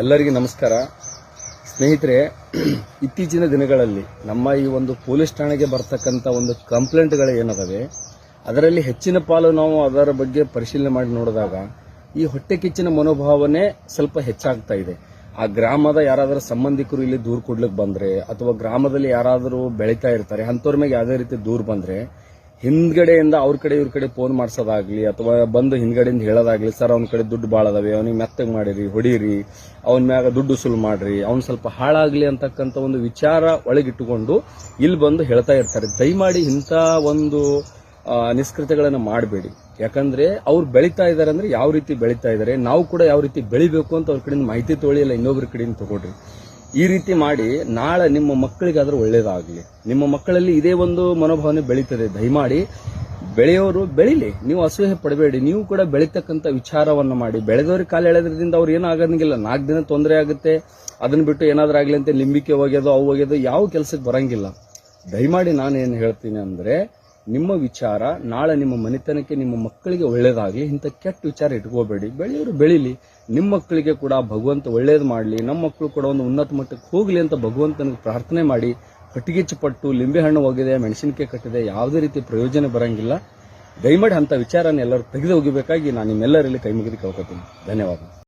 ಎಲ್ಲರಿಗೂ ನಮಸ್ಕಾರ ಸ್ನೇಹಿತರೆ. ಇತ್ತೀಚಿನ ದಿನಗಳಲ್ಲಿ ನಮ್ಮ ಈ ಒಂದು ಪೊಲೀಸ್ ಠಾಣೆಗೆ ಬರ್ತಕ್ಕಂಥ ಒಂದು ಕಂಪ್ಲೇಂಟ್ಗಳು ಏನದಾವೆ ಅದರಲ್ಲಿ ಹೆಚ್ಚಿನ ಪಾಲು ನಾವು ಅದರ ಬಗ್ಗೆ ಪರಿಶೀಲನೆ ಮಾಡಿ ನೋಡಿದಾಗ ಈ ಹೊಟ್ಟೆ ಕಿಚ್ಚಿನ ಮನೋಭಾವನೆ ಸ್ವಲ್ಪ ಹೆಚ್ಚಾಗ್ತಾ ಇದೆ. ಆ ಗ್ರಾಮದ ಯಾರಾದರೂ ಸಂಬಂಧಿಕರು ಇಲ್ಲಿ ದೂರು ಕೊಡ್ಲಿಕ್ಕೆ ಬಂದ್ರೆ ಅಥವಾ ಗ್ರಾಮದಲ್ಲಿ ಯಾರಾದರೂ ಬೆಳೀತಾ ಇರ್ತಾರೆ ಅಂಥವ್ರ ಮೇಲೆ ಯಾವುದೇ ರೀತಿ ದೂರು ಬಂದ್ರೆ ಹಿಂದ್ಗಡೆಯಿಂದ ಅವ್ರ ಕಡೆ ಇವ್ರ ಕಡೆ ಫೋನ್ ಮಾಡಿಸೋದಾಗ್ಲಿ ಅಥವಾ ಬಂದು ಹಿಂದ್ಗಡೆಯಿಂದ ಹೇಳೋದಾಗ್ಲಿ, ಸರ್ ಅವ್ನ ಕಡೆ ದುಡ್ಡು ಭಾಳ ಅದಾವೆ, ಅವನಿಗೆ ಮೆತ್ತಗೆ ಮಾಡಿರಿ, ಹೊಡೀರಿ, ಅವನ ಮ್ಯಾಗ ದುಡ್ಡು ಸುಲ್ ಮಾಡ್ರಿ, ಅವ್ನು ಸ್ವಲ್ಪ ಹಾಳಾಗ್ಲಿ ಅಂತಕ್ಕಂಥ ಒಂದು ವಿಚಾರ ಒಳಗಿಟ್ಟುಕೊಂಡು ಇಲ್ಲಿ ಬಂದು ಹೇಳ್ತಾ ಇರ್ತಾರೆ. ದಯಮಾಡಿ ಇಂಥ ಒಂದು ನಿಷ್ಕೃತ್ಯಗಳನ್ನು ಮಾಡಬೇಡಿ. ಯಾಕಂದ್ರೆ ಅವ್ರು ಬೆಳೀತಾ ಇದಾರೆ ಅಂದ್ರೆ ಯಾವ ರೀತಿ ಬೆಳೀತಾ ಇದಾರೆ, ನಾವು ಕೂಡ ಯಾವ ರೀತಿ ಬೆಳಿಬೇಕು ಅಂತ ಅವ್ರ ಕಡೆಯಿಂದ ಮಾಹಿತಿ ತೊಗೊಳ್ಳಿ, ಇಲ್ಲ ಇನ್ನೊಬ್ಬರ ಕಡೆಯಿಂದ ತಗೊಳ್ರಿ. ಈ ರೀತಿ ಮಾಡಿ ನಾಳೆ ನಿಮ್ಮ ಮಕ್ಕಳಿಗಾದ್ರೂ ಒಳ್ಳೇದಾಗಲಿ. ನಿಮ್ಮ ಮಕ್ಕಳಲ್ಲಿ ಇದೇ ಒಂದು ಮನೋಭಾವನೆ ಬೆಳೀತದೆ. ದಯಮಾಡಿ ಬೆಳೆಯೋರು ಬೆಳಿಲಿ, ನೀವು ಅಸೂಯೆ ಪಡಬೇಡಿ. ನೀವು ಕೂಡ ಬೆಳೀತಕ್ಕಂಥ ವಿಚಾರವನ್ನು ಮಾಡಿ. ಬೆಳೆದವ್ರಿಗೆ ಕಾಲು ಎಳೆದ್ರಿಂದ ಅವ್ರು ಏನೂ ಆಗಂಗಿಲ್ಲ. 4 ದಿನ ತೊಂದರೆ ಆಗುತ್ತೆ, ಅದನ್ನ ಬಿಟ್ಟು ಏನಾದ್ರೂ ಆಗಲಿ ಅಂತ ಲಿಂಬಿಕೆ ಹೋಗ್ಯೋದು ಅವು ಹೋಗ್ಯೋದು ಯಾವ ಕೆಲಸಕ್ಕೆ ಬರಂಗಿಲ್ಲ. ದಯಮಾಡಿ ನಾನು ಏನು ಹೇಳ್ತೀನಿ ಅಂದ್ರೆ, ನಿಮ್ಮ ವಿಚಾರ ನಾಳೆ ನಿಮ್ಮ ಮನೆತನಕ್ಕೆ ನಿಮ್ಮ ಮಕ್ಕಳಿಗೆ ಒಳ್ಳೇದಾಗಲಿ. ಇಂಥ ಕೆಟ್ಟ ವಿಚಾರ ಇಟ್ಕೋಬೇಡಿ. ಬೆಳೆಯೋರು ಬೆಳೀಲಿ, ನಿಮ್ಮ ಮಕ್ಕಳಿಗೆ ಕೂಡ ಭಗವಂತ ಒಳ್ಳೇದು ಮಾಡಲಿ, ನಮ್ಮ ಮಕ್ಕಳು ಕೂಡ ಒಂದು ಉನ್ನತ ಮಟ್ಟಕ್ಕೆ ಹೋಗಲಿ ಅಂತ ಭಗವಂತನಿಗೆ ಪ್ರಾರ್ಥನೆ ಮಾಡಿ. ಹೊಟ್ಟಿಗೆಚ್ಚು ಪಟ್ಟು ಲಿಂಬೆ ಹಣ್ಣು ಹೋಗಿದೆ, ಮೆಣಸಿನಕಾಯಿ ಕಟ್ಟಿದೆ, ಯಾವುದೇ ರೀತಿ ಪ್ರಯೋಜನ ಬರಂಗಿಲ್ಲ. ದಯಮಾಡಿ ಅಂಥ ವಿಚಾರನ ಎಲ್ಲರೂ ತೆಗೆದು ಹೋಗಬೇಕಾಗಿ ನಾನು ನಿಮ್ಮೆಲ್ಲರಲ್ಲಿ ಕೈ ಮುಗಿದು ಕೇಳ್ಕೊತೀನಿ. ಧನ್ಯವಾದ.